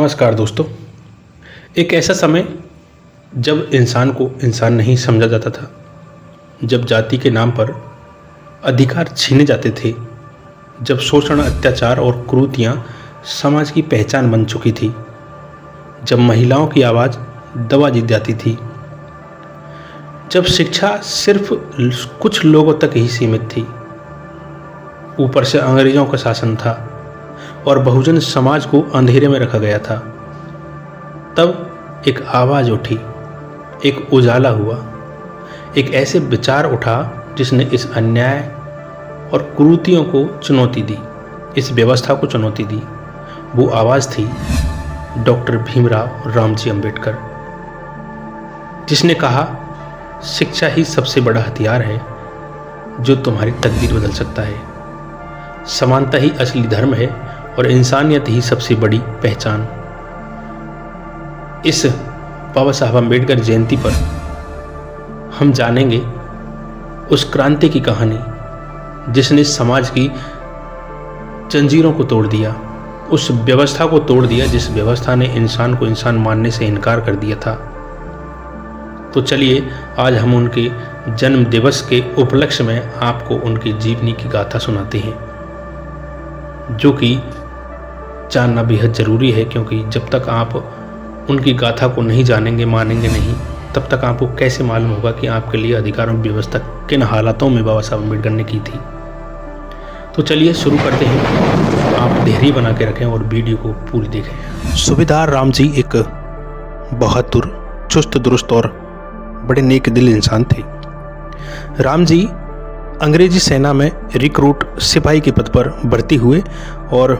नमस्कार दोस्तों। एक ऐसा समय जब इंसान को इंसान नहीं समझा जाता था, जब जाति के नाम पर अधिकार छीने जाते थे, जब शोषण, अत्याचार और क्रूरतियाँ समाज की पहचान बन चुकी थी, जब महिलाओं की आवाज़ दबा दी जाती थी, जब शिक्षा सिर्फ कुछ लोगों तक ही सीमित थी, ऊपर से अंग्रेज़ों का शासन था और बहुजन समाज को अंधेरे में रखा गया था, तब एक आवाज़ उठी, एक उजाला हुआ, एक ऐसे विचार उठा जिसने इस अन्याय और कुरीतियों को चुनौती दी, इस व्यवस्था को चुनौती दी। वो आवाज़ थी डॉक्टर भीमराव रामजी अंबेडकर, जिसने कहा शिक्षा ही सबसे बड़ा हथियार है जो तुम्हारी तकदीर बदल सकता है। समानता ही असली धर्म है और इंसानियत ही सबसे बड़ी पहचान। इस बाबा साहब अम्बेडकर जयंती पर हम जानेंगे उस क्रांति की कहानी जिसने समाज की जंजीरों को तोड़ दिया, उस व्यवस्था को तोड़ दिया जिस व्यवस्था ने इंसान को इंसान मानने से इनकार कर दिया था। तो चलिए आज हम उनके जन्म दिवस के उपलक्ष्य में आपको उनकी जीवनी की गाथा सुनाते हैं, जो कि जानना बेहद ज़रूरी है, क्योंकि जब तक आप उनकी गाथा को नहीं जानेंगे, मानेंगे नहीं, तब तक आपको कैसे मालूम होगा कि आपके लिए अधिकारों की व्यवस्था किन हालातों में बाबा साहब अम्बेडकर ने की थी। तो चलिए शुरू करते हैं। आप धैर्य बना के रखें और वीडियो को पूरी देखें। सूबेदार राम जी एक बहादुर, चुस्त दुरुस्त और बड़े नेक दिल इंसान थे। राम जी अंग्रेजी सेना में रिक्रूट सिपाही के पद पर भर्ती हुए और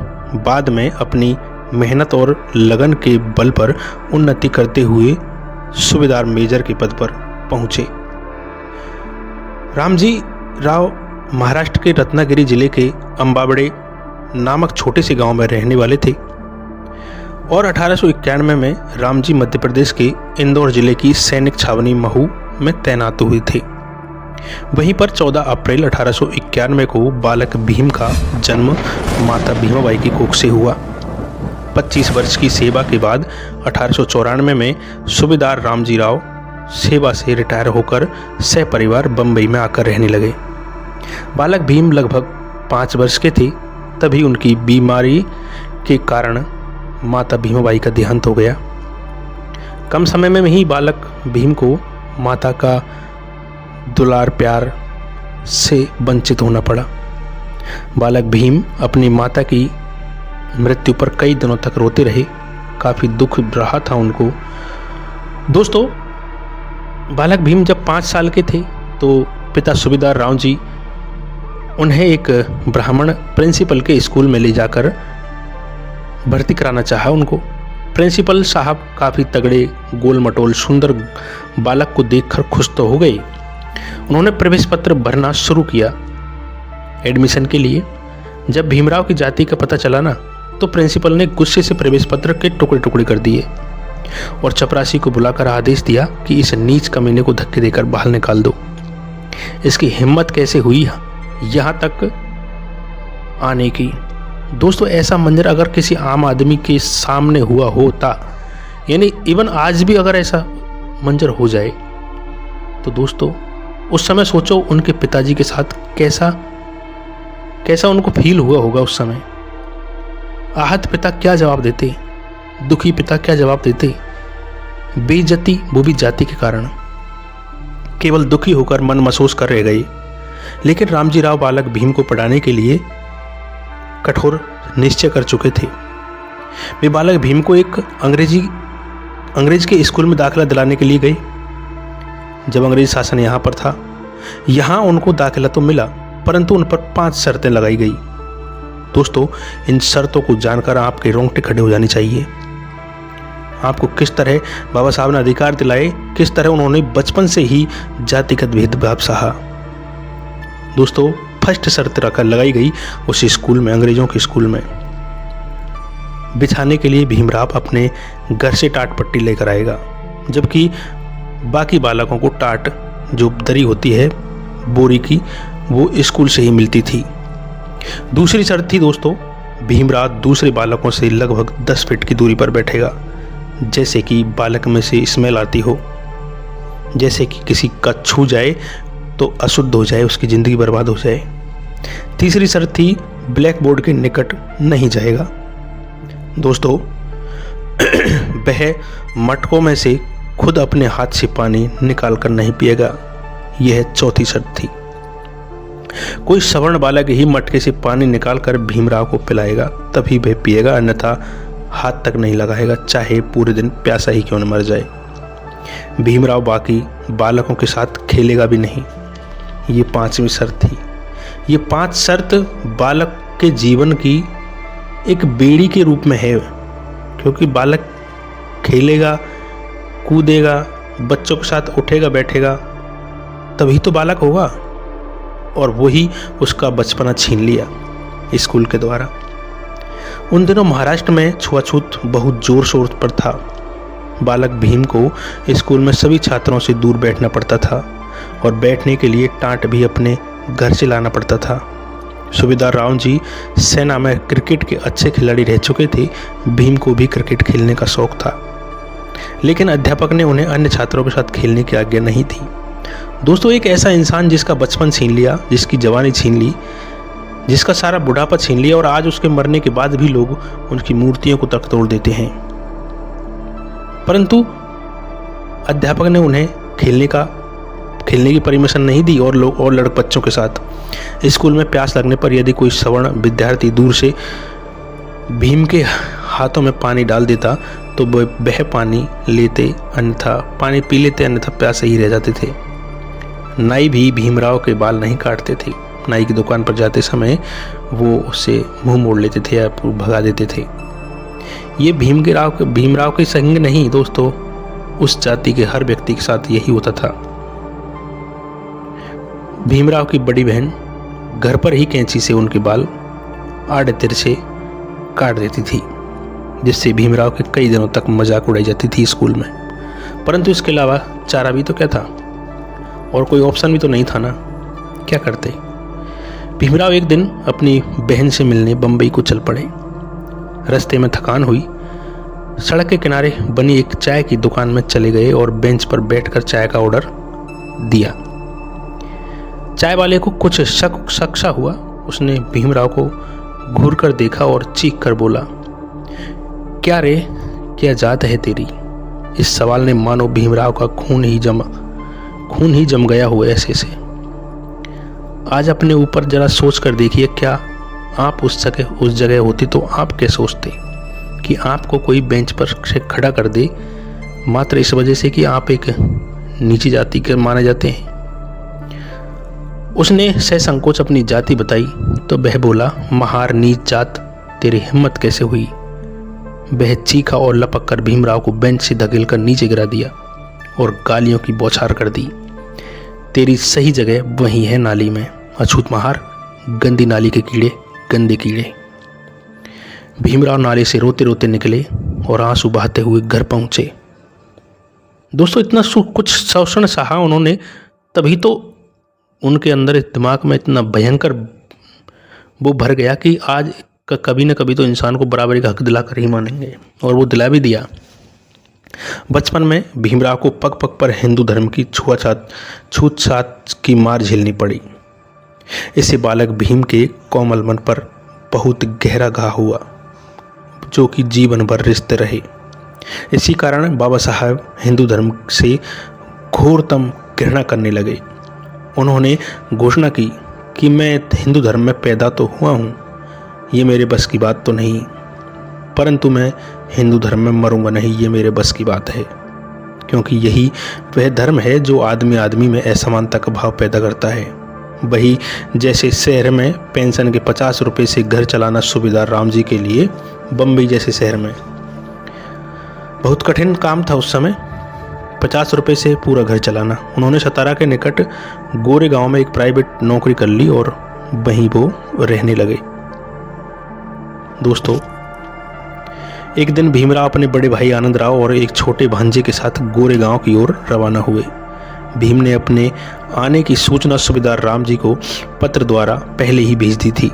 बाद में अपनी मेहनत और लगन के बल पर उन्नति करते हुए सूबेदार मेजर के पद पर पहुंचे। रामजी राव महाराष्ट्र के रत्नागिरी जिले के अंबाबड़े नामक छोटे से गांव में रहने वाले थे और 1891 में रामजी मध्य प्रदेश के इंदौर जिले की सैनिक छावनी महू में तैनात हुए थे। वहीं पर 14 अप्रैल 1891 को बालक भीम का जन्म माता भीमाबाई की कोख से हुआ। 25 वर्ष की सेवा के बाद 1894 में सूबेदार रामजी राव सेवा से रिटायर होकर सपरिवार बम्बई में आकर रहने लगे। बालक भीम लगभग 5 वर्ष के थे, तभी उनकी बीमारी के कारण माता भीमाबाई का देहांत हो गया। कम समय में ही बालक भीम को माता का दुलार प्यार से वंचित होना पड़ा। बालक भीम अपनी माता की मृत्यु पर कई दिनों तक रोते रहे, काफ़ी दुख रहा था उनको। दोस्तों, बालक भीम जब 5 साल के थे तो पिता सूबेदार राव जी उन्हें एक ब्राह्मण प्रिंसिपल के स्कूल में ले जाकर भर्ती कराना चाहा उनको। प्रिंसिपल साहब काफ़ी तगड़े, गोल मटोल, सुंदर बालक को देखकर खुश तो हो गए। उन्होंने प्रवेश पत्र भरना शुरू किया एडमिशन के लिए। जब भीमराव की जाति का पता चला ना, तो प्रिंसिपल ने गुस्से से प्रवेश पत्र के टुकड़े टुकड़े कर दिए और चपरासी को बुलाकर आदेश दिया कि इस नीच कमीने को धक्के देकर बाहर निकाल दो। इसकी हिम्मत कैसे हुई यहाँ तक आने की। दोस्तों, ऐसा मंजर अगर किसी आम आदमी के सामने हुआ होता, यानी इवन आज भी अगर ऐसा मंजर हो जाए, तो दोस्तों उस समय सोचो उनके पिताजी के साथ कैसा उनको फील हुआ होगा उस समय। आहत पिता क्या जवाब देते, दुखी पिता क्या जवाब देते। बेइज्जती, वो भी जाति के कारण। केवल दुखी होकर मन महसूस कर रह गए। लेकिन रामजी राव बालक भीम को पढ़ाने के लिए कठोर निश्चय कर चुके थे। वे बालक भीम को एक अंग्रेज के स्कूल में दाखिला दिलाने के लिए गए। जब अंग्रेज शासन यहाँ पर था, यहाँ उनको दाखिला तो मिला, परंतु उन पर 5 शर्तें लगाई गई। दोस्तों, इन शर्तों को जानकर आपके रोंगटे खड़े हो जाने चाहिए। आपको किस तरह बाबा साहब ने अधिकार दिलाए, किस तरह उन्होंने बचपन से ही जातिगत भेदभाव सहा। दोस्तों, फर्स्ट शर्त लगाई गई उस स्कूल में, अंग्रेजों के स्कूल में। बिछाने के लिए भीमराव अपने घर से टाट पट्टी लेकर आएगा, जबकि बाकी बालकों को टाट, जो दरी होती है बोरी की, वो स्कूल से ही मिलती थी। दूसरी शर्त थी दोस्तों, भीमराव दूसरे बालकों से लगभग 10 फीट की दूरी पर बैठेगा, जैसे कि बालक में से स्मेल आती हो, जैसे कि किसी का छू जाए तो अशुद्ध हो जाए, उसकी ज़िंदगी बर्बाद हो जाए। तीसरी शर्त थी, ब्लैक बोर्ड के निकट नहीं जाएगा। दोस्तों, वह मटकों में से खुद अपने हाथ से पानी निकाल कर नहीं पिएगा, यह चौथी शर्त थी। कोई सवर्ण बालक ही मटके से पानी निकालकर भीमराव को पिलाएगा, तभी वह पिएगा, अन्यथा हाथ तक नहीं लगाएगा, चाहे पूरे दिन प्यासा ही क्यों न मर जाए। भीमराव बाकी बालकों के साथ खेलेगा भी नहीं, ये 5वीं शर्त थी। ये 5 शर्त बालक के जीवन की एक बेड़ी के रूप में है, क्योंकि बालक खेलेगा, कूदेगा, बच्चों के साथ उठेगा बैठेगा, तभी तो बालक होगा। और वही उसका बचपना छीन लिया स्कूल के द्वारा। उन दिनों महाराष्ट्र में छुआछूत बहुत जोर शोर पर था। बालक भीम को स्कूल में सभी छात्रों से दूर बैठना पड़ता था और बैठने के लिए टाँट भी अपने घर से लाना पड़ता था। सूबेदार राव जी सेना में क्रिकेट के अच्छे खिलाड़ी रह चुके थे। भीम को भी क्रिकेट खेलने का शौक था, लेकिन अध्यापक ने उन्हें अन्य छात्रों के साथ खेलने की आज्ञा नहीं थी। दोस्तों, एक ऐसा इंसान जिसका बचपन छीन लिया, जिसकी जवानी छीन ली, जिसका सारा बुढ़ापा छीन लिया, और आज उसके मरने के बाद भी लोग उनकी मूर्तियों को तक तोड़ देते हैं। परंतु अध्यापक ने उन्हें खेलने की परमिशन नहीं दी और लड़के बच्चों के साथ स्कूल में प्यास लगने पर यदि कोई सवर्ण विद्यार्थी दूर से भीम के हाथों में पानी डाल देता तो वह पानी लेते, अन्यथा पानी पी लेते, अन्यथा प्यासे ही रह जाते थे। नाई भी भीमराव के बाल नहीं काटते थे। नाई की दुकान पर जाते समय वो उससे मुंह मोड़ लेते थे या भगा देते थे। ये भीमराव के संग नहीं दोस्तों, उस जाति के हर व्यक्ति के साथ यही होता था। भीमराव की बड़ी बहन घर पर ही कैंची से उनके बाल आड़े तिरछे काट देती थी, जिससे भीमराव के कई दिनों तक मजाक उड़ाई जाती थी स्कूल में। परंतु इसके अलावा चारा भी तो क्या था, और कोई ऑप्शन भी तो नहीं था ना, क्या करते। भीमराव एक दिन अपनी बहन से मिलने बम्बई को चल पड़े। रास्ते में थकान हुई, सड़क के किनारे बनी एक चाय की दुकान में चले गए और बेंच पर बैठकर चाय का ऑर्डर दिया। चाय वाले को कुछ शक सा हुआ। उसने भीमराव को घूर कर देखा और चीख कर बोला, क्या रे, क्या जात है तेरी? इस सवाल ने मानो भीमराव का खून ही जम गया हो ऐसे से। आज अपने ऊपर जरा सोच कर देखिए, क्या आप उस जगह होती तो आप क्या सोचते कि आपको कोई बेंच पर से खड़ा कर दे मात्र इस वजह से कि आप एक नीची जाति के माने जाते हैं। उसने ससंकोच अपनी जाति बताई तो वह बोला, महार नीच जात, तेरी हिम्मत कैसे हुई? वह चीखा और लपक कर भीमराव को बेंच से धकेल कर नीचे गिरा दिया और गालियों की बौछार कर दी। तेरी सही जगह वहीं है, नाली में, अछूत महार, गंदी नाली के कीड़े, गंदे कीड़े। भीमराव नाले से रोते रोते निकले और आंसू बहाते हुए घर पहुंचे। दोस्तों, इतना कुछ शोषण सहा उन्होंने, तभी तो उनके अंदर दिमाग में इतना भयंकर वो भर गया कि आज कभी न कभी तो इंसान को बराबरी का हक दिलाकर ही मानेंगे, और वो दिला भी दिया। बचपन में भीमराव को पग पग पर हिंदू धर्म की छूत-छात की मार झेलनी पड़ी। इससे बालक भीम के कोमल मन पर बहुत गहरा घाव हुआ, जो कि जीवन भर रिश्ते रहे। इसी कारण बाबा साहब हिंदू धर्म से घोरतम घृणा करने लगे। उन्होंने घोषणा की कि मैं हिंदू धर्म में पैदा तो हुआ हूँ, ये मेरे बस की बात तो नहीं, परंतु मैं हिंदू धर्म में मरूंगा नहीं, ये मेरे बस की बात है, क्योंकि यही वह धर्म है जो आदमी में असमानता का भाव पैदा करता है। वही जैसे शहर में पेंशन के 50 रुपये से घर चलाना सूबेदार राम जी के लिए बम्बई जैसे शहर में बहुत कठिन काम था उस समय, 50 रुपये से पूरा घर चलाना। उन्होंने सतारा के निकट गोरे गांव में एक प्राइवेट नौकरी कर ली और वहीं वो रहने लगे। दोस्तों, एक दिन भीमराव अपने बड़े भाई आनंद राव और एक छोटे भांजे के साथ गोरे गांव की ओर रवाना हुए। भीम ने अपने आने की सूचना सूबेदार राम जी को पत्र द्वारा पहले ही भेज दी थी।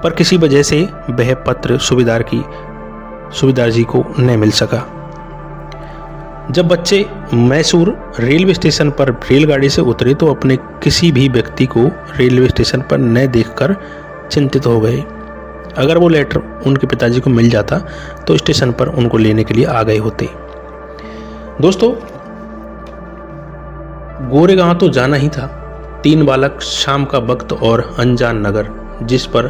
पर किसी वजह से वह पत्र सूबेदार जी को न मिल सका। जब बच्चे मैसूर रेलवे स्टेशन पर रेलगाड़ी से उतरे तो अपने किसी भी व्यक्ति को रेलवे स्टेशन पर न देखकर चिंतित हो गए। अगर वो लेटर उनके पिताजी को मिल जाता तो स्टेशन पर उनको लेने के लिए आ गए होते। दोस्तों, गोरेगांव तो जाना ही था। 3 बालक, शाम का वक्त और अनजान नगर, जिस पर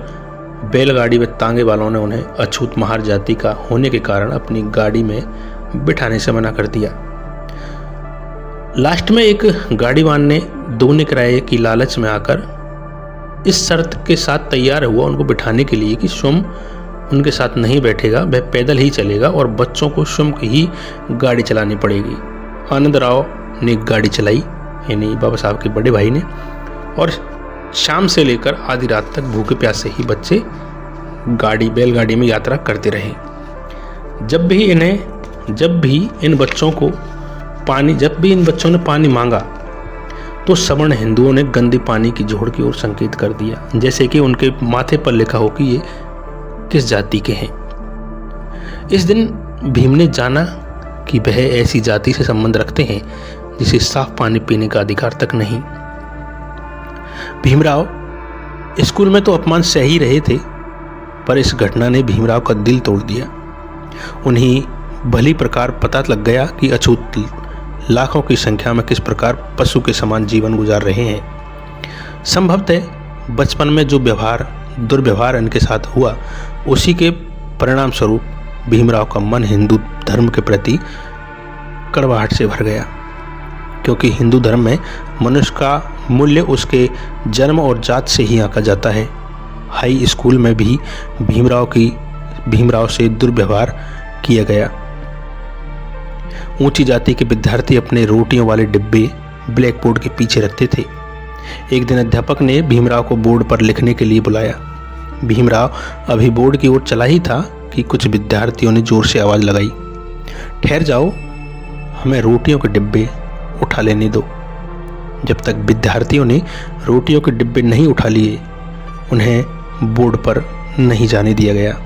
बैलगाड़ी में तांगे वालों ने उन्हें अछूत महार जाति का होने के कारण अपनी गाड़ी में बिठाने से मना कर दिया। लास्ट में एक गाड़ीवान ने दोगुने किराए की लालच में आकर इस शर्त के साथ तैयार हुआ उनको बिठाने के लिए कि स्वयं उनके साथ नहीं बैठेगा, वह पैदल ही चलेगा और बच्चों को स्वयं ही गाड़ी चलानी पड़ेगी। आनंद राव ने गाड़ी चलाई, यानी बाबा साहब के बड़े भाई ने, और शाम से लेकर आधी रात तक भूखे प्यासे ही बच्चे बैलगाड़ी में यात्रा करते रहे। जब भी इन बच्चों ने पानी मांगा तो सवर्ण हिंदुओं ने गंदे पानी की जोड़ की ओर संकेत कर दिया, जैसे कि उनके माथे पर लिखा हो कि ये किस जाति के हैं। इस दिन भीम ने जाना कि वह ऐसी जाति से संबंध रखते हैं जिसे साफ पानी पीने का अधिकार तक नहीं। भीमराव स्कूल में तो अपमान सह ही रहे थे, पर इस घटना ने भीमराव का दिल तोड़ दिया। उन्हें भली प्रकार पता लग गया कि अछूत लाखों की संख्या में किस प्रकार पशु के समान जीवन गुजार रहे हैं। संभवतः बचपन में जो दुर्व्यवहार इनके साथ हुआ, उसी के परिणाम स्वरूप भीमराव का मन हिंदू धर्म के प्रति कड़वाहट से भर गया, क्योंकि हिंदू धर्म में मनुष्य का मूल्य उसके जन्म और जात से ही आंका जाता है। हाई स्कूल में भी भीमराव से दुर्व्यवहार किया गया। ऊंची जाति के विद्यार्थी अपने रोटियों वाले डिब्बे ब्लैक बोर्ड के पीछे रखते थे। एक दिन अध्यापक ने भीमराव को बोर्ड पर लिखने के लिए बुलाया। भीमराव अभी बोर्ड की ओर चला ही था कि कुछ विद्यार्थियों ने जोर से आवाज लगाई, ठहर जाओ, हमें रोटियों के डिब्बे उठा लेने दो। जब तक विद्यार्थियों ने रोटियों के डिब्बे नहीं उठा लिए, उन्हें बोर्ड पर नहीं जाने दिया गया।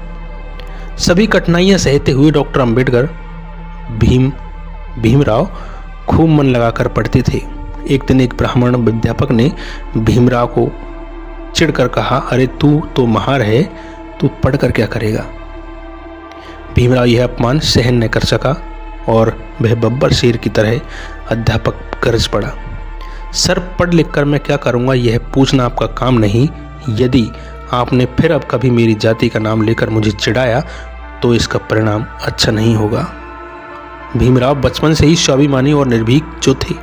सभी कठिनाइयां सहते हुए डॉक्टर अंबेडकर भीमराव खूब मन लगाकर पढ़ते थे। एक दिन एक ब्राह्मण अध्यापक ने भीमराव को चिढ़कर कहा, अरे तू तो महार है, तू पढ़कर क्या करेगा। भीमराव यह अपमान सहन न कर सका और वह बब्बर शेर की तरह अध्यापक गरज पड़ा, सर पढ़ लिख कर मैं क्या करूँगा यह पूछना आपका काम नहीं। यदि आपने फिर अब कभी मेरी जाति का नाम लेकर मुझे चिढ़ाया तो इसका परिणाम अच्छा नहीं होगा। भीमराव बचपन से ही स्वाभिमानी और निर्भीक जो थे।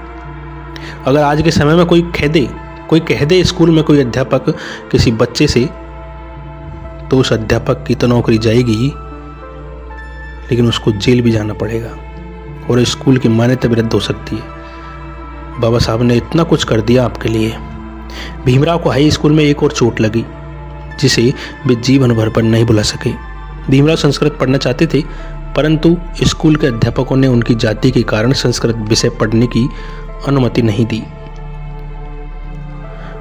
अगर आज के समय में कोई कह दे स्कूल में कोई अध्यापक किसी बच्चे से, तो उस अध्यापक की तो नौकरी जाएगी ही, लेकिन उसको जेल भी जाना पड़ेगा और स्कूल की मान्यता भी रद्द हो सकती है। बाबा साहब ने इतना कुछ कर दिया आपके लिए। भीमराव को हाई स्कूल में एक और चोट लगी जिसे वे जीवन भर पर नहीं भुला सके। भीमराव संस्कृत पढ़ना चाहते थे, परंतु स्कूल के अध्यापकों ने उनकी जाति के कारण संस्कृत विषय पढ़ने की अनुमति नहीं दी।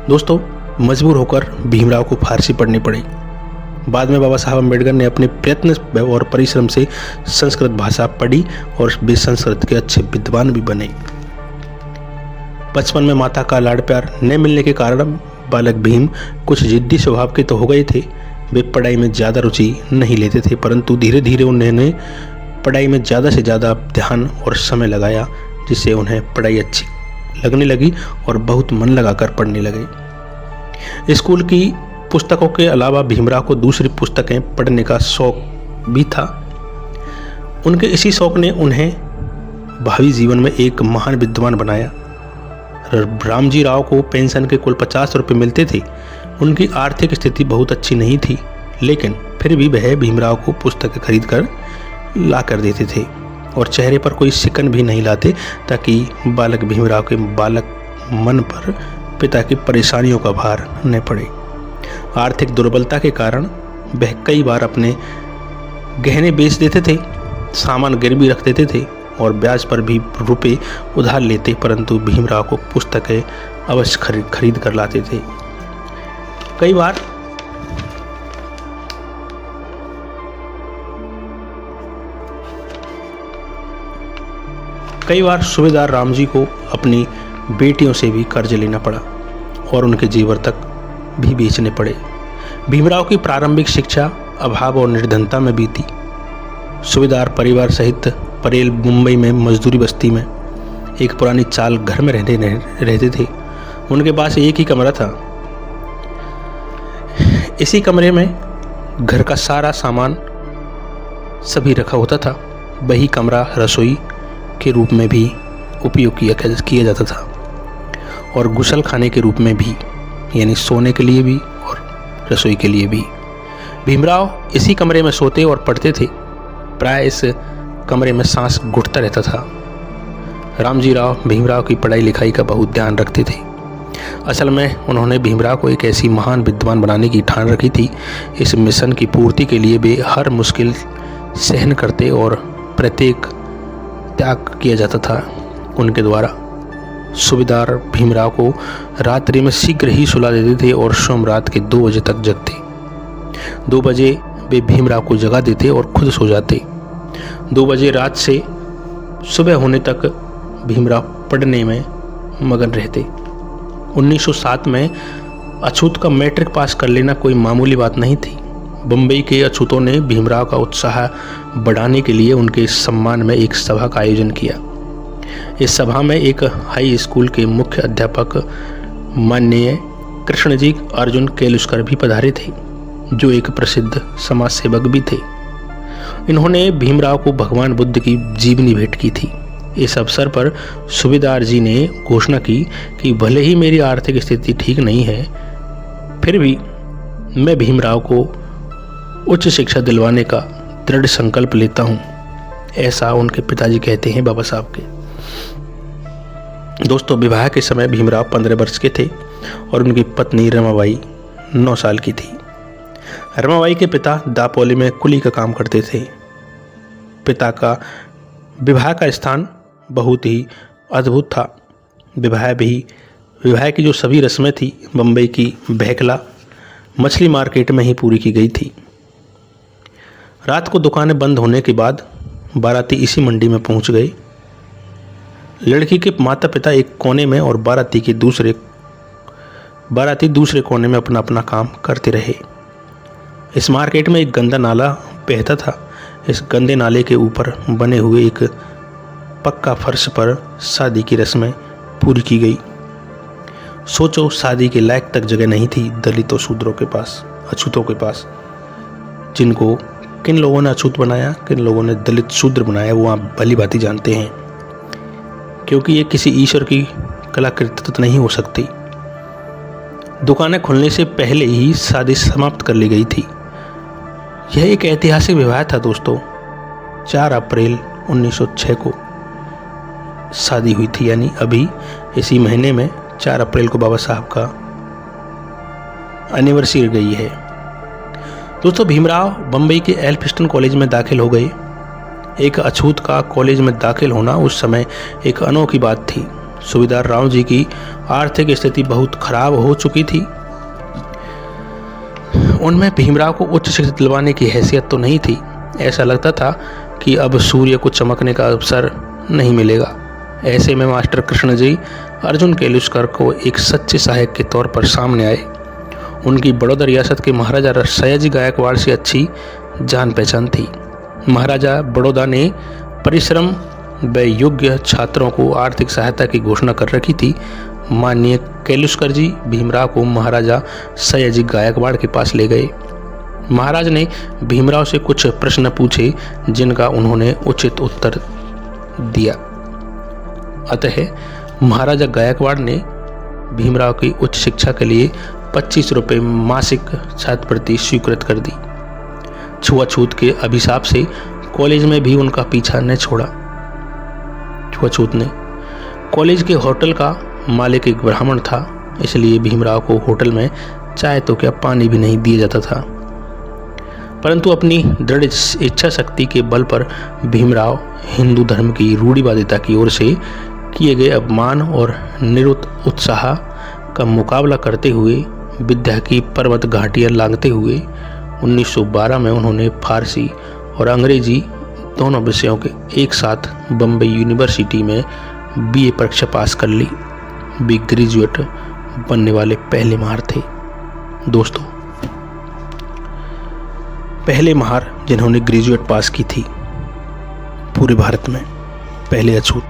दोस्तों, मजबूर होकर भीमराव को फारसी पढ़नी पड़ी। बाद में बाबा साहब अम्बेडकर ने अपने प्रयत्न और परिश्रम से संस्कृत भाषा पढ़ी और वे संस्कृत के अच्छे विद्वान भी बने। बचपन में माता का लाड़ प्यार न मिलने के कारण बालक भीम कुछ जिद्दी स्वभाव के तो हो गए थे। वे पढ़ाई में ज़्यादा रुचि नहीं लेते थे, परंतु धीरे धीरे उन्होंने पढ़ाई में ज़्यादा से ज़्यादा ध्यान और समय लगाया, जिससे उन्हें पढ़ाई अच्छी लगने लगी और बहुत मन लगाकर पढ़ने लगे। स्कूल की पुस्तकों के अलावा भीमराव को दूसरी पुस्तकें पढ़ने का शौक भी था। उनके इसी शौक ने उन्हें भावी जीवन में एक महान विद्वान बनाया। रामजी राव को पेंशन के कुल 50 रुपये मिलते थे। उनकी आर्थिक स्थिति बहुत अच्छी नहीं थी, लेकिन फिर भी वह भीमराव को पुस्तकें खरीद कर ला कर देते थे और चेहरे पर कोई शिकन भी नहीं लाते, ताकि बालक भीमराव के बालक मन पर पिता की परेशानियों का भार न पड़े। आर्थिक दुर्बलता के कारण वह कई बार अपने गहने बेच देते थे, सामान गिरवी रख देते थे और ब्याज पर भी रुपए उधार लेते, परंतु भीमराव को पुस्तकें अवश्य खरीद कर लाते थे। कई बार कई बार सूबेदार राम जी को अपनी बेटियों से भी कर्ज लेना पड़ा और उनके जेवर तक भी बेचने पड़े। भीमराव की प्रारंभिक शिक्षा अभाव और निर्धनता में बीती। सूबेदार परिवार सहित परेल मुंबई में मजदूरी बस्ती में एक पुरानी चाल घर में रहते थे। उनके पास एक ही कमरा था। इसी कमरे में घर का सारा सामान सभी रखा होता था। वही कमरा रसोई के रूप में भी उपयोग किया जाता था और गुसल खाने के रूप में भी, यानी सोने के लिए भी और रसोई के लिए भी। भीमराव इसी कमरे में सोते और पढ़ते थे। प्राय इस कमरे में सांस घुटता रहता था। रामजी राव भीमराव की पढ़ाई लिखाई का बहुत ध्यान रखते थे। असल में उन्होंने भीमराव को एक ऐसी महान विद्वान बनाने की ठान रखी थी। इस मिशन की पूर्ति के लिए वे हर मुश्किल सहन करते और प्रत्येक त्याग किया जाता था उनके द्वारा। सूबेदार भीमराव को रात्रि में शीघ्र ही सुला देते थे और सोम रात के 2 बजे तक जगते। 2 बजे वे भीमराव को जगा देते और खुद सो जाते। 2 बजे रात से सुबह होने तक भीमराव पढ़ने में मगन रहते। 1907 में अछूत का मैट्रिक पास कर लेना कोई मामूली बात नहीं थी। बम्बई के अछूतों ने भीमराव का उत्साह बढ़ाने के लिए उनके सम्मान में एक सभा का आयोजन किया। इस सभा में एक हाई स्कूल के मुख्य अध्यापक माननीय कृष्णजी अर्जुन केलुस्कर भी पधारे थे, जो एक प्रसिद्ध समाज सेवक भी थे। इन्होंने भीमराव को भगवान बुद्ध की जीवनी भेंट की थी। इस अवसर पर सूबेदार जी ने घोषणा की कि भले ही मेरी आर्थिक स्थिति ठीक नहीं है, फिर भी मैं भीमराव को उच्च शिक्षा दिलवाने का दृढ़ संकल्प लेता हूँ। ऐसा उनके पिताजी कहते हैं बाबा साहब के। दोस्तों, विवाह के समय भीमराव 15 वर्ष के थे और उनकी पत्नी रमाबाई 9 साल की थी। रमाबाई के पिता दापोली में कुली का काम करते थे। पिता का विवाह का स्थान बहुत ही अद्भुत था। विवाह की जो सभी रस्में थी बम्बई की बहकला मछली मार्केट में ही पूरी की गई थी। रात को दुकानें बंद होने के बाद बाराती इसी मंडी में पहुंच गए। लड़की के माता पिता एक कोने में और बाराती दूसरे कोने में अपना अपना काम करते रहे। इस मार्केट में एक गंदा नाला बहता था। इस गंदे नाले के ऊपर बने हुए एक पक्का फर्श पर शादी की रस्में पूरी की गई। सोचो, शादी के लायक तक जगह नहीं थी दलितों शूद्रों के पास, अछूतों के पास। जिनको किन लोगों ने अछूत बनाया, किन लोगों ने दलित शूद्र बनाया, वो आप भली भांति जानते हैं, क्योंकि ये किसी ईश्वर की कलाकृति तो नहीं हो सकती। दुकानें खुलने से पहले ही शादी समाप्त कर ली गई थी। यह एक ऐतिहासिक विवाह था दोस्तों। 4 अप्रैल 1906 को शादी हुई थी, यानी अभी इसी महीने में 4 अप्रैल को बाबा साहब का एनिवर्सरी गई है। दोस्तों, भीमराव बम्बई के एल्फिस्टन कॉलेज में दाखिल हो गए। एक अछूत का कॉलेज में दाखिल होना उस समय एक अनोखी बात थी। सूबेदार राव जी की आर्थिक स्थिति बहुत खराब हो चुकी थी। उनमें भीमराव को उच्च शिक्षा दिलवाने की हैसियत तो नहीं थी। ऐसा लगता था कि अब सूर्य को चमकने का अवसर नहीं मिलेगा। ऐसे में मास्टर कृष्ण जी अर्जुन केलुस्कर को एक सच्चे सहायक के तौर पर सामने आए। उनकी बड़ौदा रियासत के महाराजा सयाजी गायकवाड़ से अच्छी जान पहचान थी। महाराजा बड़ौदा ने परिश्रम व योग्य छात्रों को आर्थिक सहायता की घोषणा कर रखी थी। माननीय केलुस्कर जी भीमराव को महाराजा सयाजी गायकवाड़ के पास ले गए। महाराज ने भीमराव से कुछ प्रश्न पूछे, जिनका उन्होंने उचित उत्तर दिया। अतः महाराजा गायकवाड़ ने भीमराव की उच्च शिक्षा के लिए 25 रुपये मासिक छात्रवृत्ति स्वीकृत कर दी। छुआछूत के अभिशाप से कॉलेज में भी उनका पीछा न छोड़ा। छुआछूत ने कॉलेज के होटल का मालिक एक ब्राह्मण था, इसलिए भीमराव को होटल में चाय तो क्या पानी भी नहीं दिया जाता था। परंतु अपनी दृढ़ इच्छा शक्ति के बल पर भीमराव हिंदू धर्म की रूढ़िवादिता की ओर से किए गए अपमान और निरुत्साह का मुकाबला करते हुए विद्या की पर्वत घाटियां लांघते हुए 1912 में उन्होंने फारसी और अंग्रेजी दोनों विषयों के एक साथ बम्बई यूनिवर्सिटी में बीए परीक्षा पास कर ली। वे ग्रेजुएट बनने वाले पहले महार थे। दोस्तों, पहले महार जिन्होंने ग्रेजुएट पास की थी पूरे भारत में, पहले अछूत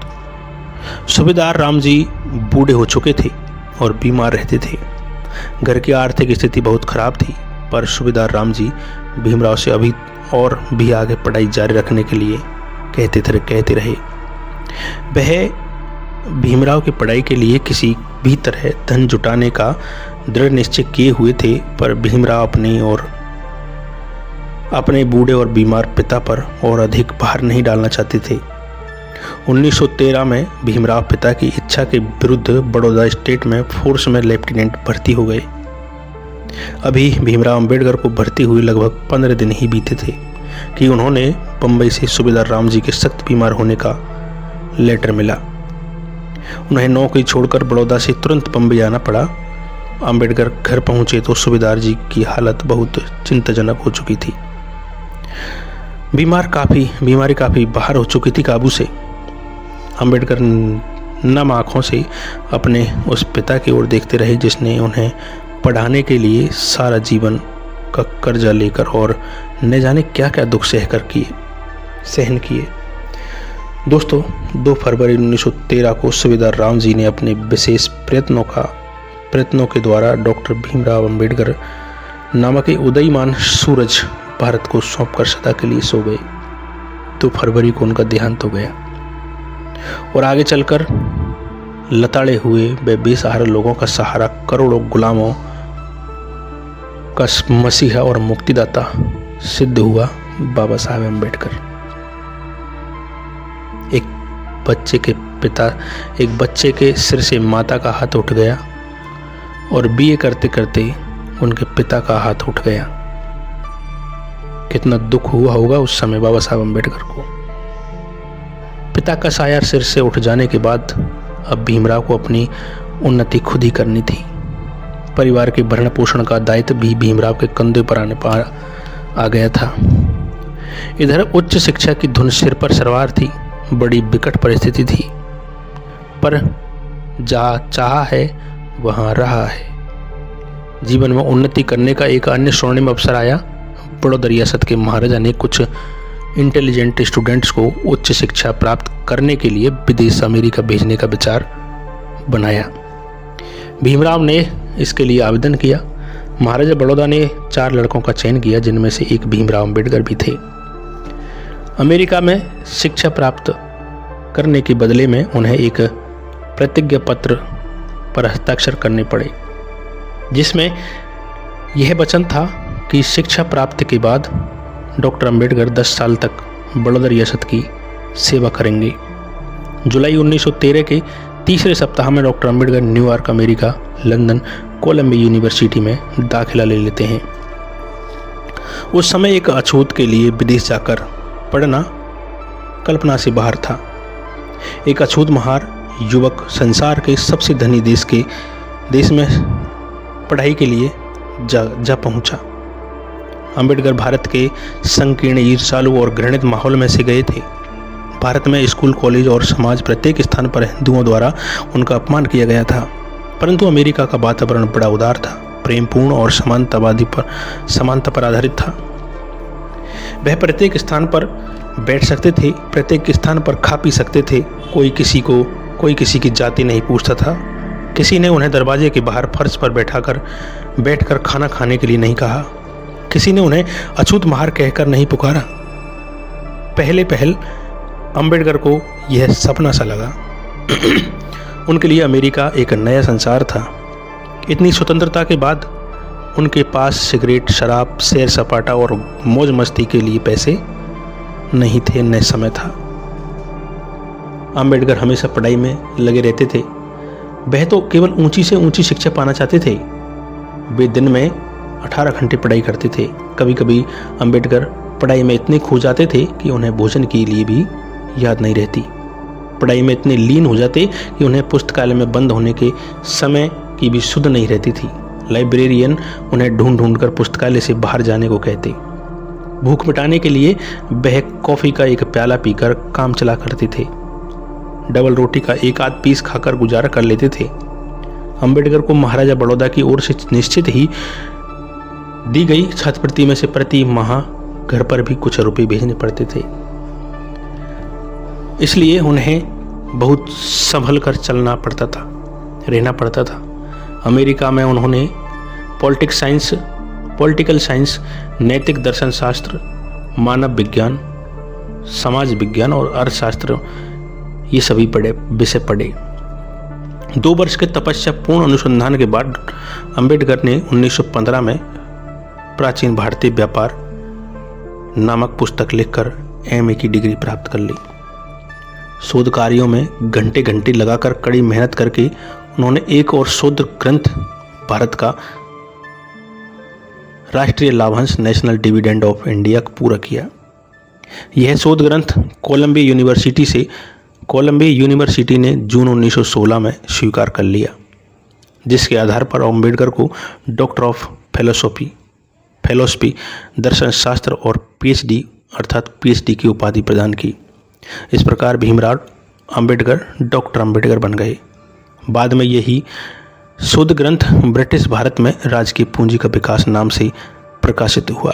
सूबेदार रामजी बूढ़े हो चुके थे और बीमार रहते थे। घर की आर्थिक स्थिति बहुत खराब थी, पर सूबेदार रामजी भीमराव से अभी और भी आगे पढ़ाई जारी रखने के लिए कहते रहे। वह भीमराव की पढ़ाई के लिए किसी भी तरह धन जुटाने का दृढ़ निश्चय किए हुए थे, पर भीमराव अपने बूढ़े और बीमार पिता पर और अधिक भार नहीं डालना चाहते थे। 1913 में भीमराव पिता की इच्छा के विरुद्ध बड़ौदा स्टेट में फोर्स में लेफ्टिनेंट भर्ती हो गए। अभी भीमराव अंबेडकर को भर्ती हुए लगभग 15 दिन ही बीते थे कि उन्होंने बम्बई से सूबेदार रामजी के सख्त बीमार होने का लेटर मिला। उन्हें नौकरी छोड़कर बड़ौदा से तुरंत बम्बई आना पड़ा। अंबेडकर घर पहुंचे तो सूबेदार जी की हालत बहुत चिंताजनक हो चुकी थी। बीमारी काफ़ी बाहर हो चुकी थी काबू से। अंबेडकर नम आँखों से अपने उस पिता की ओर देखते रहे जिसने उन्हें पढ़ाने के लिए सारा जीवन का कर्जा लेकर और न जाने क्या क्या दुख सहन किए। दोस्तों, 2 फरवरी 1913 को सूबेदार राम जी ने अपने विशेष प्रयत्नों के द्वारा डॉक्टर भीमराव अंबेडकर नामक एक उदयमान सूरज भारत को सौंपकर सदा के लिए सो गए। 2 फरवरी को उनका देहांत हो गया और आगे चलकर लताड़े हुए व बेसहारा लोगों का सहारा, करोड़ों गुलामों का मसीहा और मुक्तिदाता सिद्ध हुआ बाबा साहेब अम्बेडकर। एक बच्चे के सिर से माता का हाथ उठ गया और बीए करते करते उनके पिता का हाथ उठ गया। कितना दुख हुआ होगा उस समय बाबा साहब अम्बेडकर को। पिता का साया सिर से उठ जाने के बाद अब भीमराव को अपनी उन्नति खुद ही करनी थी। परिवार के भरण पोषण का दायित्व भी भीमराव के कंधे पर आ गया था। इधर उच्च शिक्षा की धुन सिर पर सवार थी। बड़ी विकट परिस्थिति थी, पर जहाँ चाहा है वहाँ रहा है। जीवन में उन्नति करने का एक अन्य स्वर्णिम अवसर आया। बड़ौदा रियासत के महाराजा ने कुछ इंटेलिजेंट स्टूडेंट्स को उच्च शिक्षा प्राप्त करने के लिए विदेश अमेरिका भेजने का विचार बनाया। भीमराव ने इसके लिए आवेदन किया। महाराजा बड़ौदा ने 4 लड़कों का चयन किया, जिनमें से एक भीमराव अंबेडकर भी थे। अमेरिका में शिक्षा प्राप्त करने के बदले में उन्हें एक प्रतिज्ञा पत्र पर हस्ताक्षर करने पड़े, जिसमें यह वचन था कि शिक्षा प्राप्ति के बाद डॉक्टर अंबेडकर 10 साल तक बड़ौदा रियासत की सेवा करेंगे। जुलाई 1913 के तीसरे सप्ताह में doctor Ambedkar New York, America, London, Columbia University में दाखिला ले लेते हैं। उस समय एक अछूत के लिए विदेश जाकर पढ़ना कल्पना से बाहर था। एक अछूत महार युवक संसार के सबसे धनी देश में पढ़ाई के लिए जा पहुंचा। अंबेडकर भारत के संकीर्ण, ईर्ष्यालु और घृणित माहौल में से गए थे। भारत में स्कूल, कॉलेज और समाज प्रत्येक स्थान पर हिंदुओं द्वारा उनका अपमान किया गया था, परंतु अमेरिका का वातावरण बड़ा उदार था, प्रेमपूर्ण और समानता पर आधारित था। वह प्रत्येक स्थान पर बैठ सकते थे, प्रत्येक स्थान पर खा पी सकते थे। कोई किसी की जाति नहीं पूछता था। किसी ने उन्हें दरवाजे के बाहर फर्श पर बैठकर खाना खाने के लिए नहीं कहा। किसी ने उन्हें अछूत महार कहकर नहीं पुकारा। पहल अंबेडकर को यह सपना सा लगा। उनके लिए अमेरिका एक नया संसार था। इतनी स्वतंत्रता के बाद उनके पास सिगरेट, शराब, सैर सपाटा और मौज मस्ती के लिए पैसे नहीं थे, न समय था। अंबेडकर हमेशा पढ़ाई में लगे रहते थे। वह तो केवल ऊंची से ऊंची शिक्षा पाना चाहते थे। वे दिन में 18 घंटे पढ़ाई करते थे। कभी कभी अंबेडकर पढ़ाई में इतने खो जाते थे कि उन्हें भोजन के लिए भी याद नहीं रहती। पढ़ाई में इतने लीन हो जाते कि उन्हें पुस्तकालय में बंद होने के समय की भी सुध नहीं रहती थी। लाइब्रेरियन उन्हें ढूंढ कर पुस्तकालय से बाहर जाने को कहते। भूख मिटाने के लिए वह कॉफ़ी का एक प्याला पीकर काम चला करते थे। डबल रोटी का एक आध पीस खाकर गुजारा कर लेते थे। अंबेडकर को महाराजा बड़ौदा की ओर से निश्चित ही दी गई छात्रवृत्ति में से प्रति माह घर पर भी कुछ रुपए भेजने पड़ते थे। इसलिए उन्हें बहुत संभल कर चलना पड़ता था, रहना पड़ता था। अमेरिका में उन्होंने पॉलिटिकल साइंस, नैतिक दर्शन शास्त्र, मानव विज्ञान, समाज विज्ञान और अर्थशास्त्र ये सभी विषय पढ़े। 2 वर्ष के तपस्या पूर्ण अनुसंधान के बाद अंबेडकर ने 1915 में प्राचीन भारतीय व्यापार नामक पुस्तक लिखकर MA की डिग्री प्राप्त कर ली। शोध कार्यों में घंटे घंटे लगाकर कड़ी मेहनत करके उन्होंने एक और शोध ग्रंथ भारत का राष्ट्रीय लाभांश नेशनल डिविडेंड ऑफ इंडिया पूरा किया। यह शोध ग्रंथ कोलंबिया यूनिवर्सिटी ने जून 1916 में स्वीकार कर लिया, जिसके आधार पर अम्बेडकर को डॉक्टर ऑफ फेलोसफी दर्शन शास्त्र और PhD की उपाधि प्रदान की। इस प्रकार भीमराव अंबेडकर डॉक्टर अंबेडकर बन गए। बाद में यही शोध ग्रंथ ब्रिटिश भारत में राजकीय पूंजी का विकास नाम से प्रकाशित हुआ।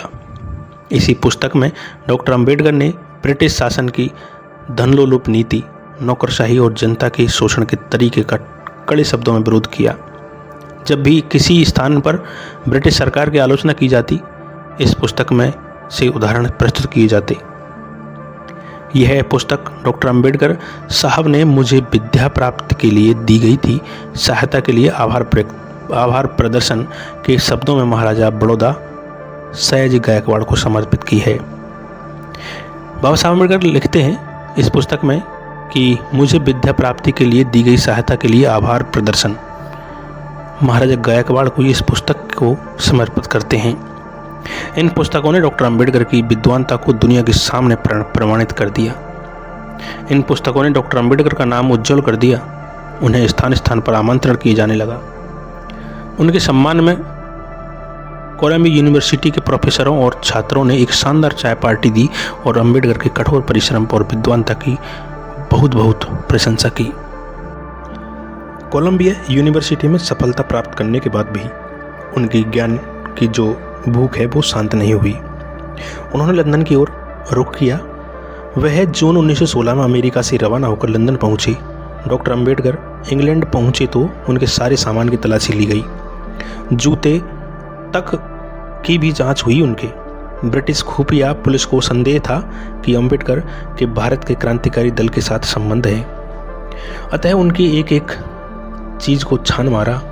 इसी पुस्तक में डॉक्टर अंबेडकर ने ब्रिटिश शासन की धनलोलुप नीति, नौकरशाही और जनता के शोषण के तरीके का कड़े शब्दों में विरोध किया। जब भी किसी स्थान पर ब्रिटिश सरकार की आलोचना की जाती, इस पुस्तक में से उदाहरण प्रस्तुत किए जाते। यह पुस्तक डॉक्टर अंबेडकर साहब ने मुझे विद्या प्राप्ति के लिए दी गई थी सहायता के लिए आभार प्रदर्शन के शब्दों में महाराजा बड़ौदा सयाजी गायकवाड़ को समर्पित की है। बाबा साहब अम्बेडकर लिखते हैं इस पुस्तक में कि मुझे विद्या प्राप्ति के लिए दी गई सहायता के लिए आभार प्रदर्शन महाराजा गायकवाड़ को इस पुस्तक को समर्पित करते हैं। इन पुस्तकों ने डॉक्टर अंबेडकर की विद्वानता को दुनिया के सामने प्रमाणित कर दिया। इन पुस्तकों ने डॉक्टर अंबेडकर का नाम उज्जवल कर दिया। उन्हें स्थान स्थान पर आमंत्रण किए जाने लगा। उनके सम्मान में कोलंबिया यूनिवर्सिटी के प्रोफेसरों और छात्रों ने एक शानदार चाय पार्टी दी और अंबेडकर के कठोर परिश्रम और विद्वानता की बहुत बहुत प्रशंसा की। कोलंबिया यूनिवर्सिटी में सफलता प्राप्त करने के बाद भी उनकी ज्ञान की जो भूख है वो शांत नहीं हुई। उन्होंने लंदन की ओर रुख किया। वह जून 1916 में अमेरिका से रवाना होकर लंदन पहुंचे। डॉक्टर अंबेडकर इंग्लैंड पहुंचे तो उनके सारे सामान की तलाशी ली गई। जूते तक की भी जांच हुई उनके। ब्रिटिश खुफिया पुलिस को संदेह था कि अंबेडकर के भारत के क्रांतिकारी दल के साथ संबंध है, अतः उनकी एक एक चीज को छान मारा।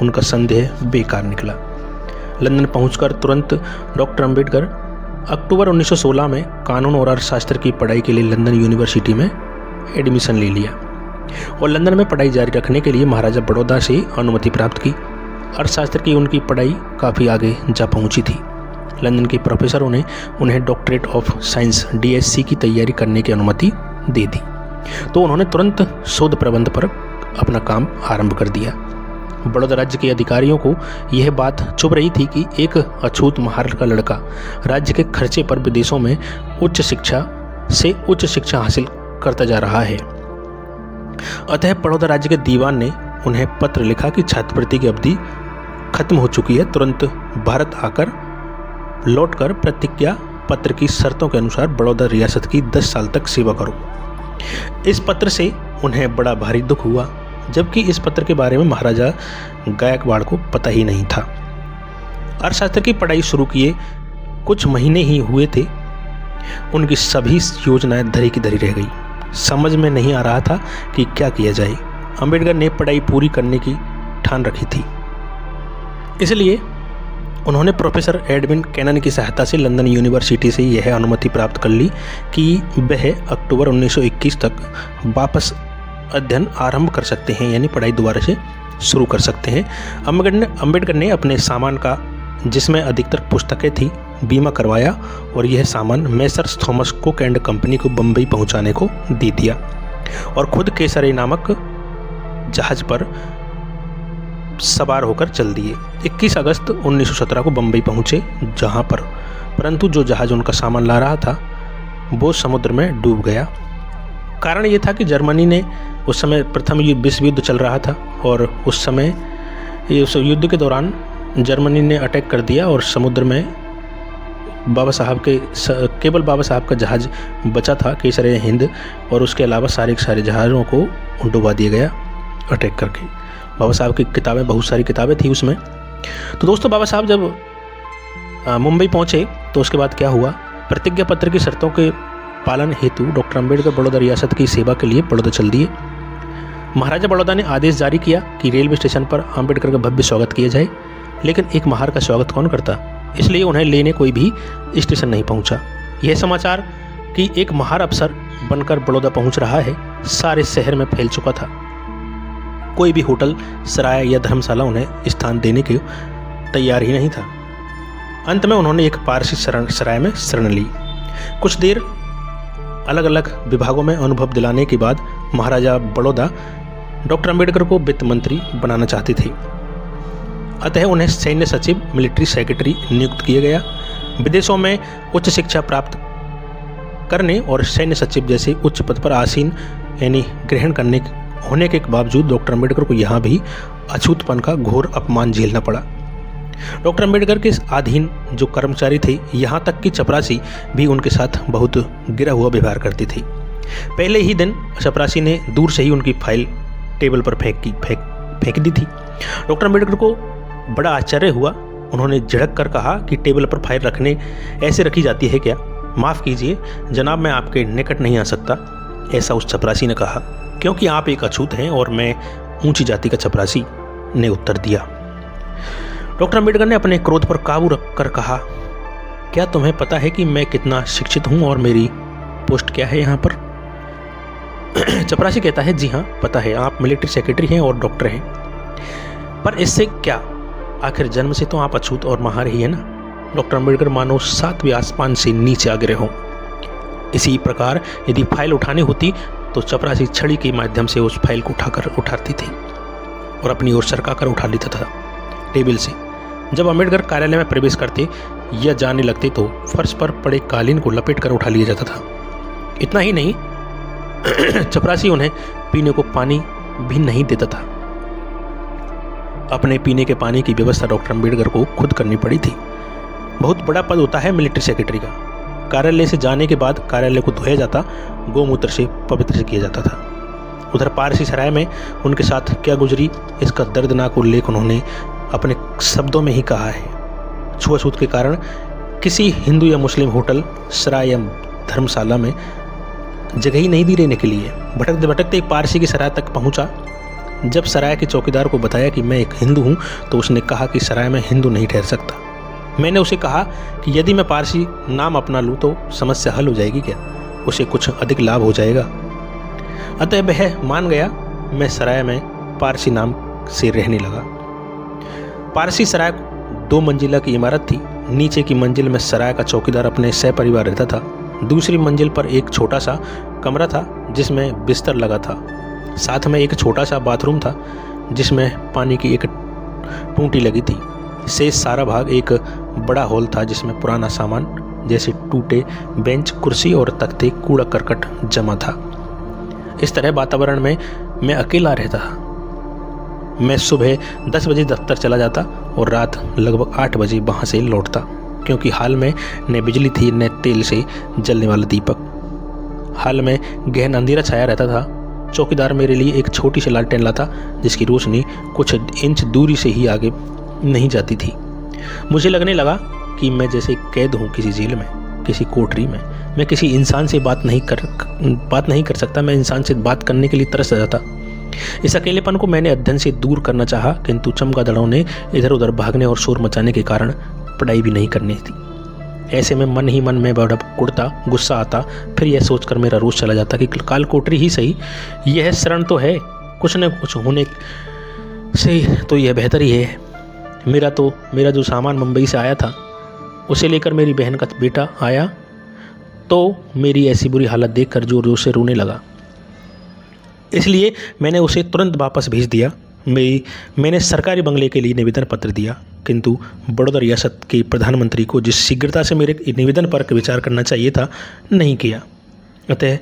उनका संदेह बेकार निकला। लंदन पहुंचकर तुरंत डॉक्टर अंबेडकर अक्टूबर 1916 में कानून और अर्थशास्त्र की पढ़ाई के लिए लंदन यूनिवर्सिटी में एडमिशन ले लिया और लंदन में पढ़ाई जारी रखने के लिए महाराजा बड़ौदा से अनुमति प्राप्त की। अर्थशास्त्र की उनकी पढ़ाई काफ़ी आगे जा पहुंची थी। लंदन के प्रोफेसरों ने उन्हें डॉक्टरेट ऑफ साइंस DSc की तैयारी करने की अनुमति दे दी, तो उन्होंने तुरंत शोध प्रबंध पर अपना काम आरंभ कर दिया। बड़ौदा राज्य के अधिकारियों को यह बात चुभ रही थी कि एक अछूत महार का लड़का राज्य के खर्चे पर विदेशों में उच्च शिक्षा हासिल करता जा रहा है। अतः बड़ौदा राज्य के दीवान ने उन्हें पत्र लिखा कि छात्रवृत्ति की अवधि खत्म हो चुकी है, तुरंत भारत आकर लौटकर प्रतिज्ञा पत्र की शर्तों के अनुसार बड़ौदा रियासत की 10 साल तक सेवा करो। इस पत्र से उन्हें बड़ा भारी दुख हुआ, जबकि इस पत्र के बारे में महाराजा गायकवाड़ को पता ही नहीं था। अर्थशास्त्र की पढ़ाई शुरू किए कुछ महीने ही हुए थे, उनकी सभी योजनाएं धरी की धरी रह गई। समझ में नहीं आ रहा था कि क्या किया जाए। अंबेडकर ने पढ़ाई पूरी करने की ठान रखी थी, इसलिए उन्होंने प्रोफेसर एडविन कैनन की सहायता से लंदन यूनिवर्सिटी से यह अनुमति प्राप्त कर ली कि वह अक्टूबर 1921 तक वापस अध्ययन आरंभ कर सकते हैं, यानी पढ़ाई दोबारा से शुरू कर सकते हैं। अंबेडकर ने अपने सामान का, जिसमें अधिकतर पुस्तकें थी, बीमा करवाया और यह सामान messrs Thomas cook and company को बम्बई पहुंचाने को दे दिया और खुद केसरी नामक जहाज पर सवार होकर चल दिए। 21 अगस्त 1917 को बम्बई पहुँचे, जहाँ पर परंतु जो जहाज़ उनका सामान ला रहा था वो समुद्र में डूब गया। कारण ये था कि जर्मनी ने उस समय प्रथम विश्व युद्ध चल रहा था और उस समय उस युद्ध के दौरान जर्मनी ने अटैक कर दिया और समुद्र में केवल बाबा साहब का जहाज़ बचा था, केसर हिंद, और उसके अलावा सारे जहाज़ों को डुबा दिया गया अटैक करके। बाबा साहब की किताबें, बहुत सारी किताबें थी उसमें। तो दोस्तों, बाबा साहब जब मुंबई पहुँचे तो उसके बाद क्या हुआ, प्रतिज्ञा पत्र की शर्तों के पालन हेतु डॉक्टर अंबेडकर बड़ौदा रियासत की सेवा के लिए बड़ौदा चल दिए। महाराजा बड़ौदा ने आदेश जारी किया कि रेलवे स्टेशन पर अंबेडकर का भव्य स्वागत किया जाए, लेकिन एक महार का स्वागत कौन करता, इसलिए उन्हें लेने कोई भी स्टेशन नहीं पहुंचा। यह समाचार कि एक महार अफसर बनकर बड़ौदा पहुंच रहा है सारे शहर में फैल चुका था। कोई भी होटल, सराय या धर्मशाला उन्हें स्थान देने के तैयार ही नहीं था। अंत में उन्होंने एक पारसी सराय में शरण ली। कुछ देर अलग अलग विभागों में अनुभव दिलाने के बाद महाराजा बड़ौदा डॉक्टर अंबेडकर को वित्त मंत्री बनाना चाहते थे, अतः उन्हें सैन्य सचिव, मिलिट्री सेक्रेटरी नियुक्त किया गया। विदेशों में उच्च शिक्षा प्राप्त करने और सैन्य सचिव जैसे उच्च पद पर आसीन यानी ग्रहण करने होने के बावजूद डॉक्टर अंबेडकर को यहाँ भी अछूतपन का घोर अपमान झेलना पड़ा। डॉक्टर अंबेडकर के अधीन जो कर्मचारी थे, यहाँ तक कि चपरासी भी उनके साथ बहुत गिरा हुआ व्यवहार करती थी। पहले ही दिन चपरासी ने दूर से ही उनकी फाइल टेबल पर फेंक दी थी। डॉक्टर अंबेडकर को बड़ा आश्चर्य हुआ। उन्होंने झिड़क कर कहा कि टेबल पर फाइल रखने ऐसे रखी जाती है क्या? माफ़ कीजिए जनाब, मैं आपके निकट नहीं आ सकता, ऐसा उस चपरासी ने कहा, क्योंकि आप एक अछूत हैं और मैं ऊंची जाति का चपरासी, ने उत्तर दिया। डॉक्टर अंबेडकर ने अपने क्रोध पर काबू रखकर कहा, क्या तुम्हें पता है कि मैं कितना शिक्षित हूं और मेरी पोस्ट क्या है यहाँ पर? चपरासी कहता है, जी हाँ पता है, आप मिलिट्री सेक्रेटरी हैं और डॉक्टर हैं, पर इससे क्या, आखिर जन्म से तो आप अछूत और महार ही है ना। डॉक्टर अंबेडकर मानो सातवें आसमान से नीचे आ गिरे हों। इसी प्रकार यदि फाइल उठानी होती तो चपरासी छड़ी के माध्यम से उस फाइल को उठाती थी और अपनी ओर सरकाकर उठा लेता था टेबल से। जब अंबेडकर कार्यालय में प्रवेश करते या जाने लगते तो फर्श पर पड़े कालीन को लपेट कर उठा लिया जाता था। इतना ही नहीं, चपरासी उन्हें पीने को पानी भी नहीं देता था। अपने पीने के पानी की व्यवस्था डॉक्टर अंबेडकर को खुद करनी पड़ी थी। बहुत बड़ा पद होता है मिलिट्री सेक्रेटरी का। कार्यालय से जाने के बाद कार्यालय को धोया जाता, गोमूत्र से पवित्र किया जाता था। उधर पारसी सराय में उनके साथ क्या गुजरी, इसका दर्दनाक उल्लेख उन्होंने अपने शब्दों में ही कहा है। छुआछूत के कारण किसी हिंदू या मुस्लिम होटल, सराय या धर्मशाला में जगह ही नहीं दी रहने के लिए। भटकते भटकते एक पारसी की सराय तक पहुंचा। जब सराय के चौकीदार को बताया कि मैं एक हिंदू हूं, तो उसने कहा कि सराय में हिंदू नहीं ठहर सकता। मैंने उसे कहा कि यदि मैं पारसी नाम अपना लूँ तो समस्या हल हो जाएगी क्या, उसे कुछ अधिक लाभ हो जाएगा। अतः वह मान गया। मैं सराय में पारसी नाम से रहने लगा। पारसी सराय 2 मंजिला की इमारत थी। नीचे की मंजिल में सराय का चौकीदार अपने सहपरिवार रहता था। दूसरी मंजिल पर एक छोटा सा कमरा था जिसमें बिस्तर लगा था। साथ में एक छोटा सा बाथरूम था जिसमें पानी की एक टूटी लगी थी। शेष सारा भाग एक बड़ा हॉल था जिसमें पुराना सामान जैसे टूटे बेंच, कुर्सी और तख्ते, कूड़ा करकट जमा था। इस तरह वातावरण में मैं अकेला रहता था। मैं सुबह 10 बजे दफ्तर चला जाता और रात लगभग 8 बजे वहाँ से लौटता, क्योंकि हाल में न बिजली थी न तेल से जलने वाला दीपक। हाल में गहन अंधेरा छाया रहता था। चौकीदार मेरे लिए एक छोटी सी लालटेन लाता जिसकी रोशनी कुछ इंच दूरी से ही आगे नहीं जाती थी। मुझे लगने लगा कि मैं जैसे कैद हूँ किसी जेल में, किसी कोठरी में। मैं किसी इंसान से बात नहीं कर सकता। मैं इंसान से बात करने के लिए तरस जाता। इस अकेलेपन को मैंने अध्ययन से दूर करना चाहा, किंतु चमगादड़ों ने इधर उधर भागने और शोर मचाने के कारण पढ़ाई भी नहीं करनी थी। ऐसे में मन ही मन में बड़ा कुड़ता, गुस्सा आता। फिर यह सोचकर मेरा रोज चला जाता कि काल कोठरी ही सही, यह शरण तो है, कुछ न कुछ होने से तो यह बेहतर ही है। मेरा जो सामान मुंबई से आया था उसे लेकर मेरी बहन का बेटा आया तो मेरी ऐसी बुरी हालत देखकर जोर जोर से रोने लगा। इसलिए मैंने उसे तुरंत वापस भेज दिया। मैंने सरकारी बंगले के लिए निवेदन पत्र दिया, किंतु बड़ौदा रियासत के प्रधानमंत्री को जिस शीघ्रता से मेरे निवेदन पर विचार करना चाहिए था, नहीं किया। अतः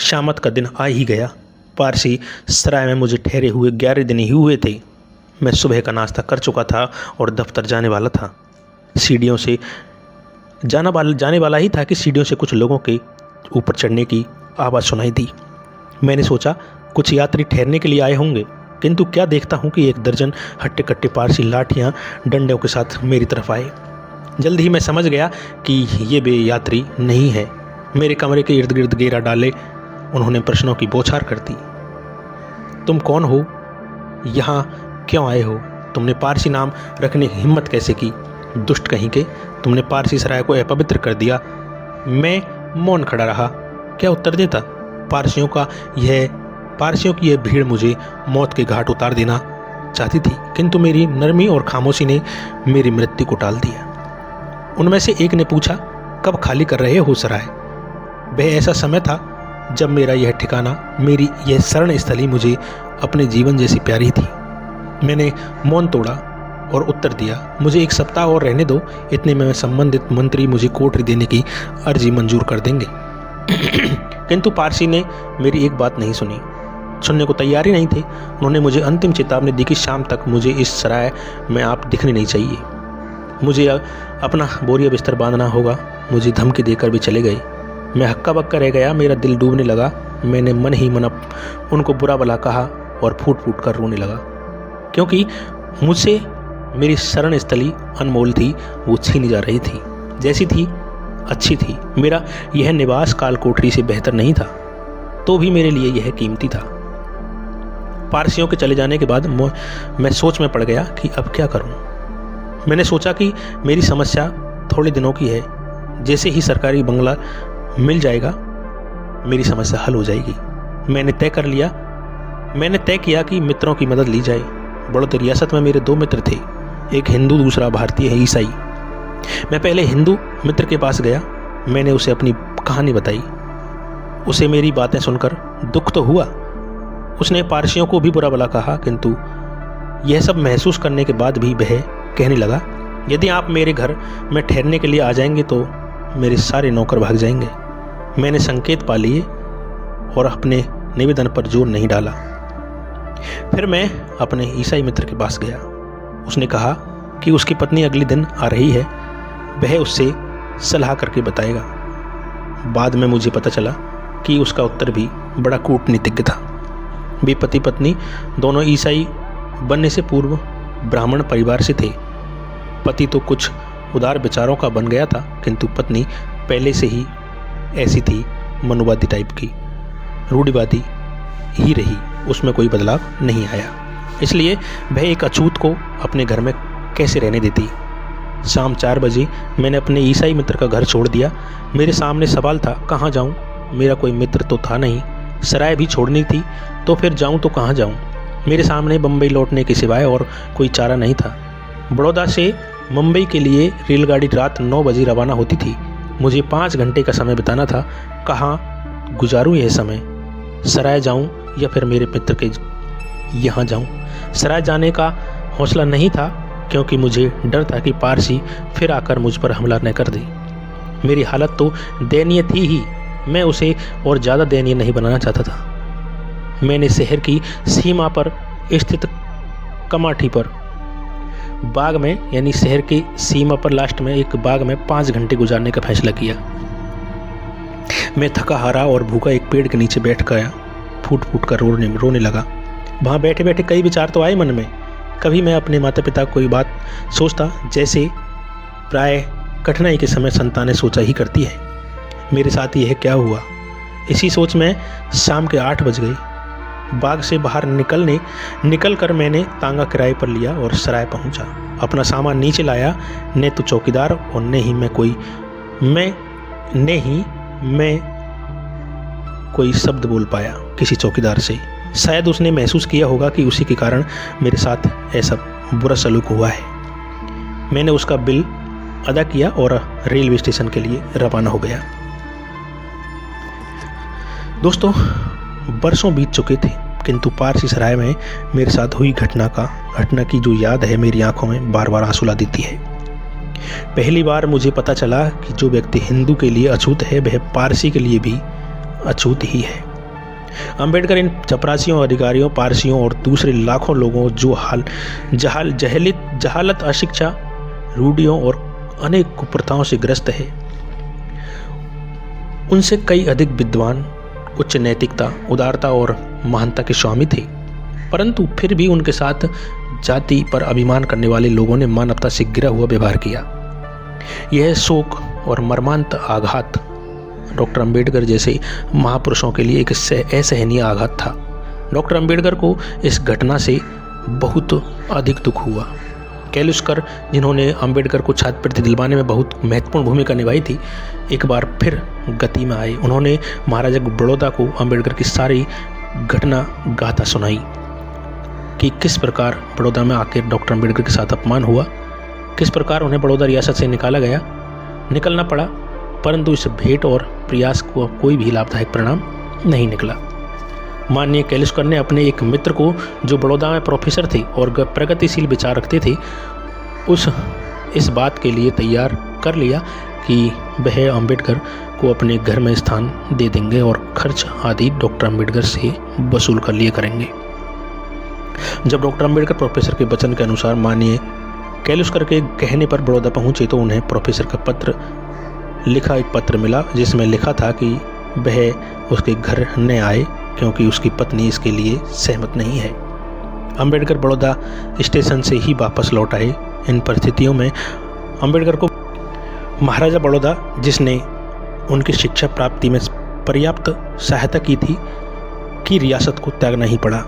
शामत का दिन आ ही गया। पारसी सराय में मुझे ठहरे हुए 11 दिन ही हुए थे। मैं सुबह का नाश्ता कर चुका था और दफ्तर जाने वाला था। सीढ़ियों से जाने वाला ही था कि सीढ़ियों से कुछ लोगों के ऊपर चढ़ने की आवाज़ सुनाई दी। मैंने सोचा कुछ यात्री ठहरने के लिए आए होंगे, किंतु क्या देखता हूँ कि 1 दर्जन हट्टे कट्टे पारसी लाठियाँ डंडों के साथ मेरी तरफ आए। जल्द ही मैं समझ गया कि ये वे यात्री नहीं है। मेरे कमरे के इर्द गिर्द घेरा डाले उन्होंने प्रश्नों की बौछार कर दी। तुम कौन हो? यहाँ क्यों आए हो? तुमने पारसी नाम रखने की हिम्मत कैसे की? दुष्ट कहीं के, तुमने पारसी सराय को अपवित्र कर दिया। मैं मौन खड़ा रहा। क्या उत्तर देता? पारसियों की यह भीड़ मुझे मौत के घाट उतार देना चाहती थी, किंतु मेरी नरमी और खामोशी ने मेरी मृत्यु को टाल दिया। उनमें से एक ने पूछा, कब खाली कर रहे हो सराय? वह ऐसा समय था जब मेरा यह ठिकाना, मेरी यह शरण स्थली मुझे अपने जीवन जैसी प्यारी थी। मैंने मौन तोड़ा और उत्तर दिया, मुझे 1 सप्ताह और रहने दो, इतने में संबंधित मंत्री मुझे कोठरी देने की अर्जी मंजूर कर देंगे। किंतु पारसी ने मेरी एक बात नहीं सुनने को तैयार ही नहीं थे। उन्होंने मुझे अंतिम चेतावनी दी कि शाम तक मुझे इस सराय में आप दिखने नहीं चाहिए। मुझे अपना बोरिया बिस्तर बांधना होगा। मुझे धमकी देकर भी चले गए। मैं हक्का बक्का रह गया। मेरा दिल डूबने लगा। मैंने मन ही मन उनको बुरा भला कहा और फूट फूट कर रोने लगा, क्योंकि मुझसे मेरी शरण स्थली अनमोल थी, वो छीनी जा रही थी। जैसी थी अच्छी थी। मेरा यह निवास काल कोठरी से बेहतर नहीं था, तो भी मेरे लिए यह कीमती था। पारसियों के चले जाने के बाद मैं सोच में पड़ गया कि अब क्या करूं। मैंने सोचा कि मेरी समस्या थोड़े दिनों की है। जैसे ही सरकारी बंगला मिल जाएगा मेरी समस्या हल हो जाएगी। मैंने तय किया कि मित्रों की मदद ली जाए। बड़ौदा रियासत में मेरे 2 मित्र थे, एक हिंदू, दूसरा भारतीय है, ईसाई। मैं पहले हिंदू मित्र के पास गया। मैंने उसे अपनी कहानी बताई। उसे मेरी बातें सुनकर दुख तो हुआ। उसने पारसियों को भी बुरा भला कहा, किंतु यह सब महसूस करने के बाद भी वह कहने लगा, यदि आप मेरे घर में ठहरने के लिए आ जाएंगे तो मेरे सारे नौकर भाग जाएंगे। मैंने संकेत पा लिए और अपने निवेदन पर जोर नहीं डाला। फिर मैं अपने ईसाई मित्र के पास गया। उसने कहा कि उसकी पत्नी अगले दिन आ रही है, वह उससे सलाह करके बताएगा। बाद में मुझे पता चला कि उसका उत्तर भी बड़ा कूटनीतिज्ञ था। वे पति पत्नी दोनों ईसाई बनने से पूर्व ब्राह्मण परिवार से थे। पति तो कुछ उदार विचारों का बन गया था, किंतु पत्नी पहले से ही ऐसी थी, मनुवादी टाइप की, रूढ़िवादी ही रही। उसमें कोई बदलाव नहीं आया। इसलिए वह एक अछूत को अपने घर में कैसे रहने देती। शाम 4 बजे मैंने अपने ईसाई मित्र का घर छोड़ दिया। मेरे सामने सवाल था, कहाँ जाऊँ? मेरा कोई मित्र तो था नहीं, सराय भी छोड़नी थी, तो फिर जाऊँ तो कहाँ जाऊँ? मेरे सामने बम्बई लौटने के सिवाय और कोई चारा नहीं था। बड़ौदा से मुंबई के लिए रेलगाड़ी रात 9 बजे रवाना होती थी। मुझे 5 घंटे का समय बिताना था। कहाँ गुजारूँ यह समय? सराय जाऊँ या फिर मेरे मित्र के यहाँ जाऊँ? सराय जाने का हौसला नहीं था, क्योंकि मुझे डर था कि पारसी फिर आकर मुझ पर हमला न कर दे। मेरी हालत तो दयनीय थी ही, मैं उसे और ज़्यादा दयनीय नहीं बनाना चाहता था। मैंने शहर की सीमा पर स्थित कमाठी पर बाग में, यानी शहर की सीमा पर लास्ट में एक बाग में 5 घंटे गुजारने का फैसला किया। मैं थका हारा और भूखा एक पेड़ के नीचे बैठ गया, फूट फूट कर रोने लगा। वहाँ बैठे बैठे कई विचार तो आए मन में। कभी मैं अपने माता पिता को कोई बात सोचता, जैसे प्राय कठिनाई के समय संतानें सोचा ही करती है। मेरे साथ यह क्या हुआ? इसी सोच में शाम के 8 बज गए। बाग से बाहर निकल कर मैंने तांगा किराए पर लिया और सराय पहुंचा। अपना सामान नीचे लाया। न तो चौकीदार और न ही मैं कोई शब्द बोल पाया किसी चौकीदार से। शायद उसने महसूस किया होगा कि उसी के कारण मेरे साथ ऐसा बुरा सलूक हुआ है। मैंने उसका बिल अदा किया और रेलवे स्टेशन के लिए रवाना हो गया। दोस्तों, बरसों बीत चुके थे, किंतु पारसी सराय में मेरे साथ हुई घटना की जो याद है मेरी आंखों में बार बार आंसू ला देती है। पहली बार मुझे पता चला कि जो व्यक्ति हिंदू के लिए अछूत है वह पारसी के लिए भी अछूत ही है। अंबेडकर इन चपरासियों, अधिकारियों, पारसियों और दूसरे लाखों लोगों जो जहालत, अशिक्षा, रूढ़ियों और अनेक कुप्रथाओं से ग्रस्त है, उनसे कई अधिक विद्वान, उच्च नैतिकता, उदारता और महानता के स्वामी थे, परंतु फिर भी उनके साथ जाति पर अभिमान करने वाले लोगों ने मानवता से गिरा हुआ व्यवहार किया। यह शोक और मर्मांत आघात डॉक्टर अंबेडकर जैसे महापुरुषों के लिए एक असहनीय आघात था। डॉक्टर अंबेडकर को इस घटना से बहुत अधिक दुख हुआ। कैलुस्कर, जिन्होंने अंबेडकर को छात्रवृत्ति दिलवाने में बहुत महत्वपूर्ण भूमिका निभाई थी, एक बार फिर गति में आए। उन्होंने महाराजा बड़ौदा को अंबेडकर की सारी घटना गाथा सुनाई कि किस प्रकार बड़ौदा में आकर डॉक्टर अंबेडकर के साथ अपमान हुआ, किस प्रकार उन्हें बड़ौदा रियासत से निकलना पड़ा, परंतु इस भेंट और प्रयास को कोई भी लाभदायक परिणाम नहीं निकला। माननीय कैलुस्कर ने अपने एक मित्र को, जो बड़ौदा में प्रोफेसर थे और प्रगतिशील विचार रखते थे, इस बात के लिए तैयार कर लिया कि वह अंबेडकर को अपने घर में स्थान दे देंगे और खर्च आदि डॉक्टर अंबेडकर से वसूल कर लिए करेंगे। जब डॉक्टर अंबेडकर प्रोफेसर के वचन के अनुसार माननीय कैलुस्कर के कहने पर बड़ौदा पहुंचे तो उन्हें प्रोफेसर का एक पत्र मिला, जिसमें लिखा था कि वह उसके घर न आए क्योंकि उसकी पत्नी इसके लिए सहमत नहीं है। अंबेडकर बड़ौदा स्टेशन से ही वापस लौट आए। इन परिस्थितियों में अंबेडकर को महाराजा बड़ौदा, जिसने उनकी शिक्षा प्राप्ति में पर्याप्त सहायता की थी, की रियासत को त्यागना ही पड़ा।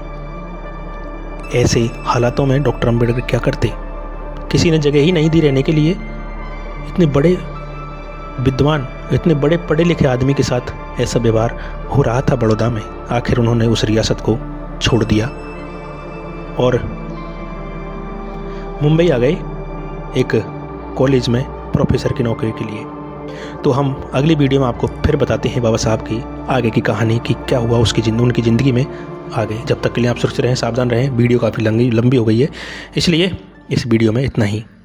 ऐसे हालातों में डॉक्टर अंबेडकर क्या करते? किसी ने जगह ही नहीं दी रहने के लिए। इतने बड़े विद्वान, इतने बड़े पढ़े लिखे आदमी के साथ ऐसा व्यवहार हो रहा था बड़ौदा में। आखिर उन्होंने उस रियासत को छोड़ दिया और मुंबई आ गए एक कॉलेज में प्रोफेसर की नौकरी के लिए। तो हम अगली वीडियो में आपको फिर बताते हैं बाबा साहब की आगे की कहानी कि क्या हुआ उनकी ज़िंदगी में आगे। जब तक के लिए आप सुरक्षित रहें, सावधान रहें। वीडियो काफ़ी लंबी हो गई है, इसलिए इस वीडियो में इतना ही।